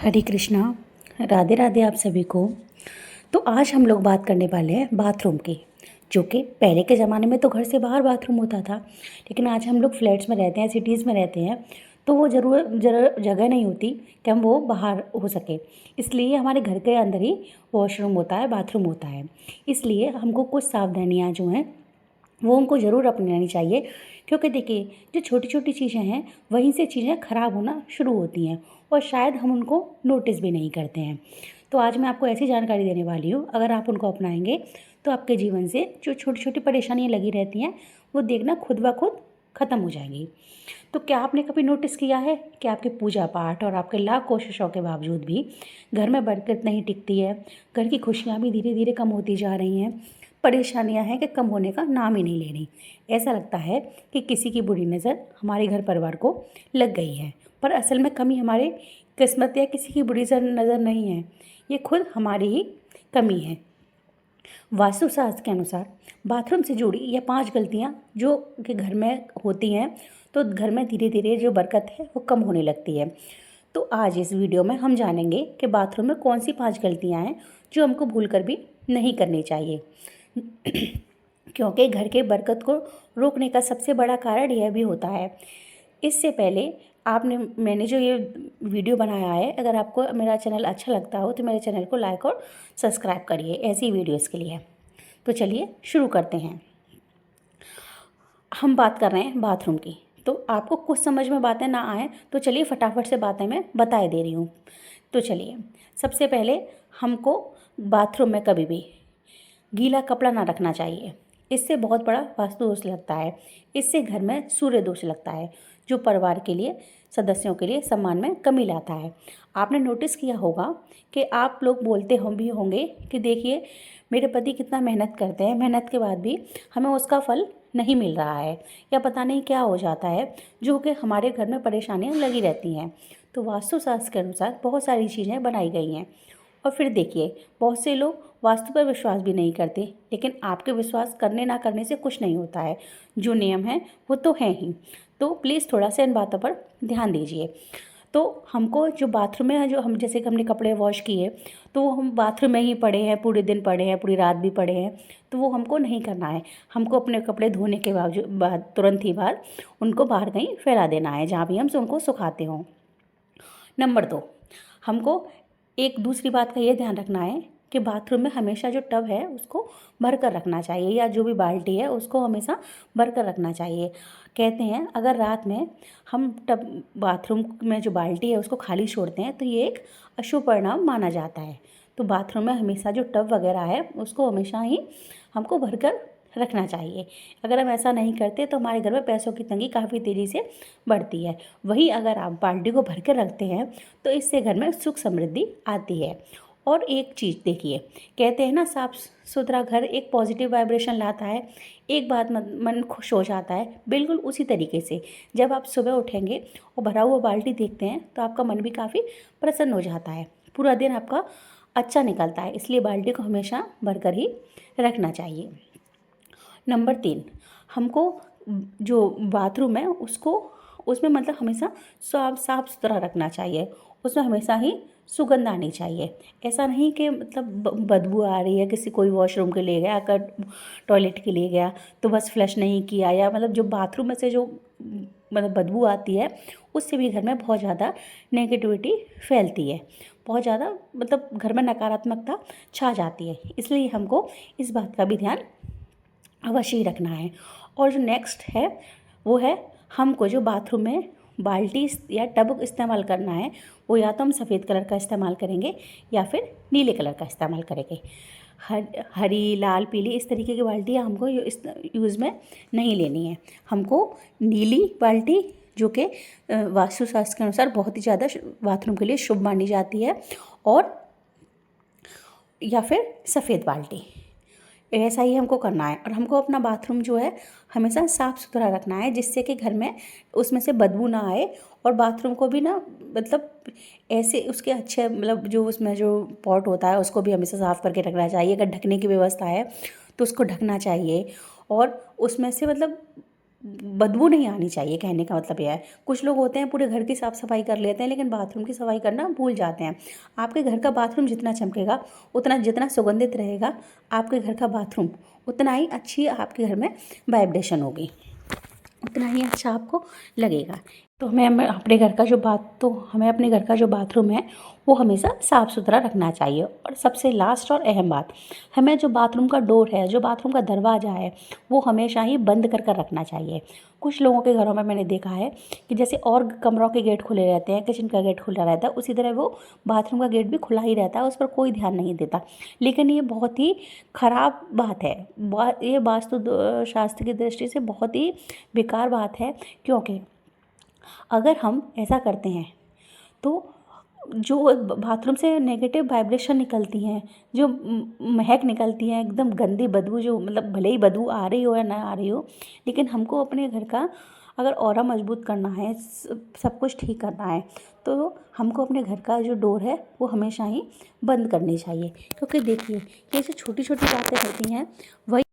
हरे कृष्णा। राधे राधे आप सभी को। तो आज हम लोग बात करने वाले हैं बाथरूम की, जो कि पहले के ज़माने में तो घर से बाहर बाथरूम होता था, लेकिन आज हम लोग फ्लैट्स में रहते हैं, सिटीज़ में रहते हैं, तो वो जगह नहीं होती कि हम वो बाहर हो सके। इसलिए हमारे घर के अंदर ही वॉशरूम होता है, बाथरूम होता है। इसलिए हमको कुछ सावधानियाँ जो हैं वो उनको ज़रूर अपनानी चाहिए, क्योंकि देखिए जो छोटी छोटी चीज़ें हैं वहीं से चीज़ें ख़राब होना शुरू होती हैं और शायद हम उनको नोटिस भी नहीं करते हैं। तो आज मैं आपको ऐसी जानकारी देने वाली हूँ, अगर आप उनको अपनाएंगे तो आपके जीवन से जो छोटी छोटी परेशानियाँ लगी रहती हैं वो देखना खुद ब खुद ख़त्म हो जाएंगी। तो क्या आपने कभी नोटिस किया है कि आपके पूजा पाठ और आपके लाख कोशिशों के बावजूद भी घर में बरकत नहीं टिकती है, घर की खुशियाँ भी धीरे धीरे कम होती जा रही हैं, परेशानियां हैं कि कम होने का नाम ही नहीं ले रही। ऐसा लगता है कि किसी की बुरी नज़र हमारे घर परिवार को लग गई है, पर असल में कमी हमारे किस्मत या किसी की बुरी नज़र नहीं है, ये खुद हमारी ही कमी है। वास्तुशास्त्र के अनुसार बाथरूम से जुड़ी ये 5 गलतियाँ जो कि घर में होती हैं तो घर में धीरे धीरे जो बरकत है वो कम होने लगती है। तो आज इस वीडियो में हम जानेंगे कि बाथरूम में कौन सी 5 गलतियाँ हैं जो हमको भूल कर भी नहीं करनी चाहिए। क्योंकि घर के बरकत को रोकने का सबसे बड़ा कारण यह भी होता है। इससे पहले मैंने जो ये वीडियो बनाया है, अगर आपको मेरा चैनल अच्छा लगता हो तो मेरे चैनल को लाइक और सब्सक्राइब करिए ऐसी वीडियोस के लिए। तो चलिए शुरू करते हैं। हम बात कर रहे हैं बाथरूम की, तो आपको कुछ समझ में बातें ना आए तो चलिए फटाफट से बातें मैं बताए दे रही हूँ। तो चलिए, सबसे पहले हमको बाथरूम में कभी भी गीला कपड़ा ना रखना चाहिए। इससे बहुत बड़ा वास्तु दोष लगता है। इससे घर में सूर्य दोष लगता है, जो परिवार के लिए सदस्यों के लिए सम्मान में कमी लाता है। आपने नोटिस किया होगा कि आप लोग बोलते भी होंगे कि देखिए मेरे पति कितना मेहनत करते हैं, मेहनत के बाद भी हमें उसका फल नहीं मिल रहा है, या पता नहीं क्या हो जाता है, जो कि हमारे घर में परेशानियां लगी रहती हैं। तो वास्तुशास्त्र के अनुसार बहुत सारी चीज़ें बनाई गई हैं। और फिर देखिए, बहुत से लोग वास्तु पर विश्वास भी नहीं करते, लेकिन आपके विश्वास करने ना करने से कुछ नहीं होता है। जो नियम है वो तो हैं ही। तो प्लीज़ थोड़ा सा इन बातों पर ध्यान दीजिए। तो हमको जो बाथरूम में है, जो हम जैसे कि हमने कपड़े वॉश किए तो वो हम बाथरूम में ही पड़े हैं, पूरे दिन पड़े हैं, पूरी रात भी पड़े हैं, तो वो हमको नहीं करना है। हमको अपने कपड़े धोने के बाद तुरंत ही बाद उनको बाहर कहीं फैला देना है, जहाँ भी हम उनको सुखाते हों। नंबर 2, हमको एक दूसरी बात का ये ध्यान रखना है कि बाथरूम में हमेशा जो टब है उसको भर कर रखना चाहिए, या जो भी बाल्टी है उसको हमेशा भर कर रखना चाहिए। कहते हैं अगर रात में हम टब बाथरूम में जो बाल्टी है उसको खाली छोड़ते हैं तो ये एक अशुभ परिणाम माना जाता है। तो बाथरूम में हमेशा जो टब वगैरह है उसको हमेशा ही हमको भर कर रखना चाहिए। अगर हम ऐसा नहीं करते तो हमारे घर में पैसों की तंगी काफ़ी तेज़ी से बढ़ती है। वहीं अगर आप बाल्टी को भर कर रखते हैं तो इससे घर में सुख समृद्धि आती है। और एक चीज़ देखिए, कहते हैं ना साफ सुथरा घर एक पॉजिटिव वाइब्रेशन लाता है, एक बात मन खुश हो जाता है। बिल्कुल उसी तरीके से जब आप सुबह उठेंगे और भरा हुआ बाल्टी देखते हैं तो आपका मन भी काफ़ी प्रसन्न हो जाता है, पूरा दिन आपका अच्छा निकलता है। इसलिए बाल्टी को हमेशा भरकर ही रखना चाहिए। नंबर 3, हमको जो बाथरूम है उसमें मतलब हमेशा साफ सुथरा रखना चाहिए। उसमें हमेशा ही सुगंध आनी चाहिए। ऐसा नहीं कि मतलब बदबू आ रही है, किसी कोई वॉशरूम के लिए गया, अगर टॉयलेट के लिए गया तो बस फ्लश नहीं किया, या मतलब जो बाथरूम में से जो मतलब बदबू आती है उससे भी घर में बहुत ज़्यादा नेगेटिविटी फैलती है, बहुत ज़्यादा मतलब घर में नकारात्मकता छा जाती है। इसलिए हमको इस बात का भी ध्यान अवश्य ही रखना है। और जो नेक्स्ट है वो है, हमको जो बाथरूम में बाल्टी या टब इस्तेमाल करना है वो या तो हम सफ़ेद कलर का इस्तेमाल करेंगे या फिर नीले कलर का इस्तेमाल करेंगे। हरी, लाल, पीली इस तरीके की बाल्टियाँ हमको यूज़ में नहीं लेनी है। हमको नीली बाल्टी, जो कि वास्तुशास्त्र के अनुसार बहुत ही ज़्यादा बाथरूम के लिए शुभ मानी जाती है, और या फिर सफ़ेद बाल्टी, ऐसा ही हमको करना है। और हमको अपना बाथरूम जो है हमेशा साफ़ सुथरा रखना है, जिससे कि घर में उसमें से बदबू ना आए, और बाथरूम को भी ना मतलब ऐसे उसके अच्छे मतलब जो उसमें जो पॉट होता है उसको भी हमेशा साफ़ करके रखना चाहिए। अगर ढकने की व्यवस्था है तो उसको ढकना चाहिए, और उसमें से मतलब बदबू नहीं आनी चाहिए, कहने का मतलब यह है। कुछ लोग होते हैं पूरे घर की साफ़ सफाई कर लेते हैं लेकिन बाथरूम की सफाई करना भूल जाते हैं। आपके घर का बाथरूम जितना चमकेगा, उतना जितना सुगंधित रहेगा आपके घर का बाथरूम, उतना ही अच्छी आपके घर में वाइब्रेशन होगी, उतना ही अच्छा आपको लगेगा। तो हमें अपने घर का जो बाथरूम है वो हमेशा साफ़ सुथरा रखना चाहिए। और सबसे लास्ट और अहम बात, हमें जो बाथरूम का डोर है, जो बाथरूम का दरवाज़ा है, वो हमेशा ही बंद कर रखना चाहिए। कुछ लोगों के घरों में मैंने देखा है कि जैसे और कमरों के गेट खुले रहते हैं, किचन का गेट खुला रहता है, उसी तरह वो बाथरूम का गेट भी खुला ही रहता है, उस पर कोई ध्यान नहीं देता। लेकिन ये बहुत ही ख़राब बात है। ये वास्तु शास्त्र की दृष्टि से बहुत ही बेकार बात है, क्योंकि अगर हम ऐसा करते हैं तो जो बाथरूम से नेगेटिव वाइब्रेशन निकलती हैं, जो महक निकलती है, एकदम गंदी बदबू, जो मतलब भले ही बदबू आ रही हो या ना आ रही हो, लेकिन हमको अपने घर का अगर ऑरा मजबूत करना है, सब कुछ ठीक करना है, तो हमको अपने घर का जो डोर है वो हमेशा ही बंद करनी चाहिए। क्योंकि देखिए, ये जो छोटी छोटी बातें होती हैं वही